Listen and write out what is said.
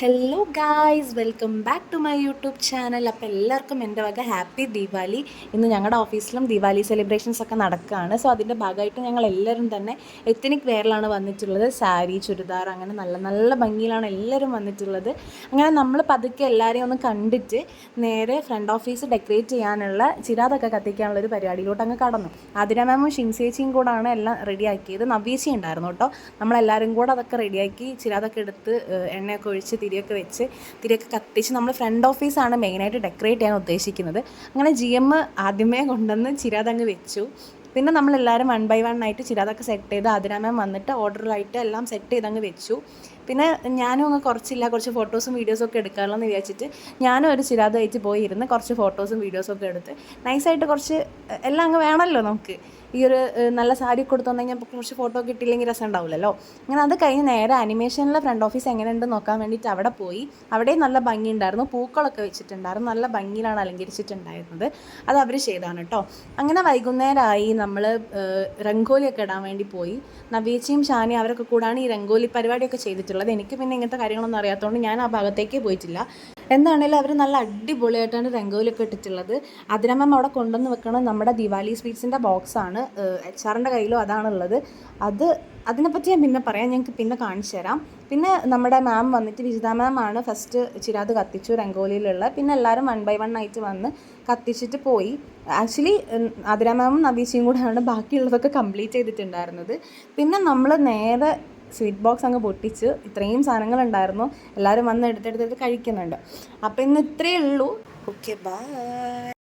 Hello guys, welcome back to my YouTube channel. അപ്പോൾ എല്ലാവർക്കും എൻ്റെ വക ഹാപ്പി ദീപാവലി. ഇന്ന് ഞങ്ങളുടെ ഓഫീസിലും ദീപാവലി സെലിബ്രേഷൻസ് ഒക്കെ നടക്കുകയാണ്. സോ അതിൻ്റെ ഭാഗമായിട്ട് ഞങ്ങൾ എല്ലാവരും തന്നെ എത്നിക് വെയറിലാണ് വന്നിട്ടുള്ളത്. സാരി, ചുരിദാർ, അങ്ങനെ നല്ല നല്ല ഭംഗിയിലാണ് എല്ലാവരും വന്നിട്ടുള്ളത്. അങ്ങനെ നമ്മൾ പതുക്കെ എല്ലാവരെയും ഒന്ന് കണ്ടിട്ട് നേരെ ഫ്രണ്ട് ഓഫീസ് ഡെക്കറേറ്റ് ചെയ്യാനുള്ള ചിരാതൊക്കെ കത്തിക്കാനുള്ളൊരു പരിപാടിയിലോട്ട് അങ്ങ് കടന്നു. ആതിര മാമും ഷിൻസേച്ചിയും കൂടാണ് എല്ലാം റെഡിയാക്കിയത്. നവ്യേച്ചി ഉണ്ടായിരുന്നു കേട്ടോ. നമ്മളെല്ലാവരും കൂടെ അതൊക്കെ റെഡിയാക്കി ചിരാതൊക്കെ എടുത്ത് എണ്ണയൊക്കെ ഒഴിച്ച് തിരിയൊക്കെ കത്തിച്ച് നമ്മൾ ഫ്രണ്ട് ഓഫീസാണ് മെയിനായിട്ട് ഡെക്കറേറ്റ് ചെയ്യാൻ ഉദ്ദേശിക്കുന്നത്. അങ്ങനെ GM ആദ്യമേ കൊണ്ടുവന്ന് ചിരാതങ്ങ് വെച്ചു. പിന്നെ നമ്മളെല്ലാവരും 1 by 1 ആയിട്ട് ചിരാതൊക്കെ സെറ്റ് ചെയ്ത് ആതിര മാം വന്നിട്ട് ഓർഡറിലായിട്ട് എല്ലാം സെറ്റ് ചെയ്തങ്ങ് വെച്ചു. പിന്നെ ഞാനും അങ്ങ് കുറച്ച് ഫോട്ടോസും വീഡിയോസും ഒക്കെ എടുക്കാമല്ലോ എന്ന് വിചാരിച്ചിട്ട് ഞാനും ഒരു ചിരാത് വെച്ച് പോയി ഇരുന്ന് കുറച്ച് ഫോട്ടോസും വീഡിയോസും ഒക്കെ എടുത്ത് നൈസായിട്ട് എല്ലാം അങ്ങ് വേണമല്ലോ നമുക്ക്. ഈ ഒരു നല്ല സാരി കൊടുത്തുണ്ടെങ്കിൽ കുറച്ച് ഫോട്ടോ ഒക്കെ ഇട്ടില്ലെങ്കിൽ രസം ഉണ്ടാവില്ലല്ലോ. അങ്ങനെ അത് കഴിഞ്ഞ് നേരെ അനിമേഷനിലെ ഫ്രണ്ട് ഓഫീസ് എങ്ങനെയുണ്ട് നോക്കാൻ വേണ്ടിയിട്ട് അവിടെ പോയി. അവിടെയും നല്ല ഭംഗിയുണ്ടായിരുന്നു, പൂക്കളൊക്കെ വെച്ചിട്ടുണ്ടായിരുന്നു, നല്ല ഭംഗിയിലാണ് അലങ്കരിച്ചിട്ടുണ്ടായിരുന്നത്. അത് അവർ ചെയ്താണ് കേട്ടോ. അങ്ങനെ വൈകുന്നേരമായി, നമ്മൾ രംഗോലിയൊക്കെ ഇടാൻ വേണ്ടി പോയി. നവ്യേച്ചിയും ഷാനി അവരൊക്കെ കൂടാണ് ഈ രംഗോലി പരിപാടിയൊക്കെ ചെയ്തിട്ടുള്ളത്. എനിക്ക് പിന്നെ ഇങ്ങനത്തെ കാര്യങ്ങളൊന്നും അറിയാത്തതുകൊണ്ട് ഞാൻ ആ ഭാഗത്തേക്ക് പോയിട്ടില്ല. എന്താണെങ്കിലും അവർ നല്ല അടിപൊളിയായിട്ടാണ് രംഗോലിയൊക്കെ ഇട്ടിട്ടുള്ളത്. ആതിര മാം അവിടെ കൊണ്ടുവന്ന് വെക്കണം നമ്മുടെ ദിവാലി സ്വീറ്റ്സിൻ്റെ ബോക്സാണ്. HR-ൻ്റെ കയ്യിലും അതാണുള്ളത്. അതിനെപ്പറ്റി ഞാൻ പിന്നെ പറയാം, ഞങ്ങൾക്ക് പിന്നെ കാണിച്ചു തരാം. പിന്നെ നമ്മുടെ മാം വന്നിട്ട് വിജിത മാം ആണ് ഫസ്റ്റ് ചിരാത് കത്തിച്ചു രംഗോലിയിലുള്ള. പിന്നെ എല്ലാവരും 1 by 1 ആയിട്ട് വന്ന് കത്തിച്ചിട്ട് പോയി. ആക്ച്വലി ആതിര മാമും നവീശയും കൂടെയാണ് ബാക്കിയുള്ളതൊക്കെ കംപ്ലീറ്റ് ചെയ്തിട്ടുണ്ടായിരുന്നത്. പിന്നെ നമ്മൾ നേരെ സ്വീറ്റ് ബോക്സ് അങ്ങ് പൊട്ടിച്ച് ഇത്രയും സാധനങ്ങളുണ്ടായിരുന്നു. എല്ലാവരും വന്ന് എടുത്തെടുത്ത് കഴിക്കുന്നുണ്ട്. അപ്പോൾ ഇന്ന് ഇത്രയേ ഉള്ളൂ. Okay, by.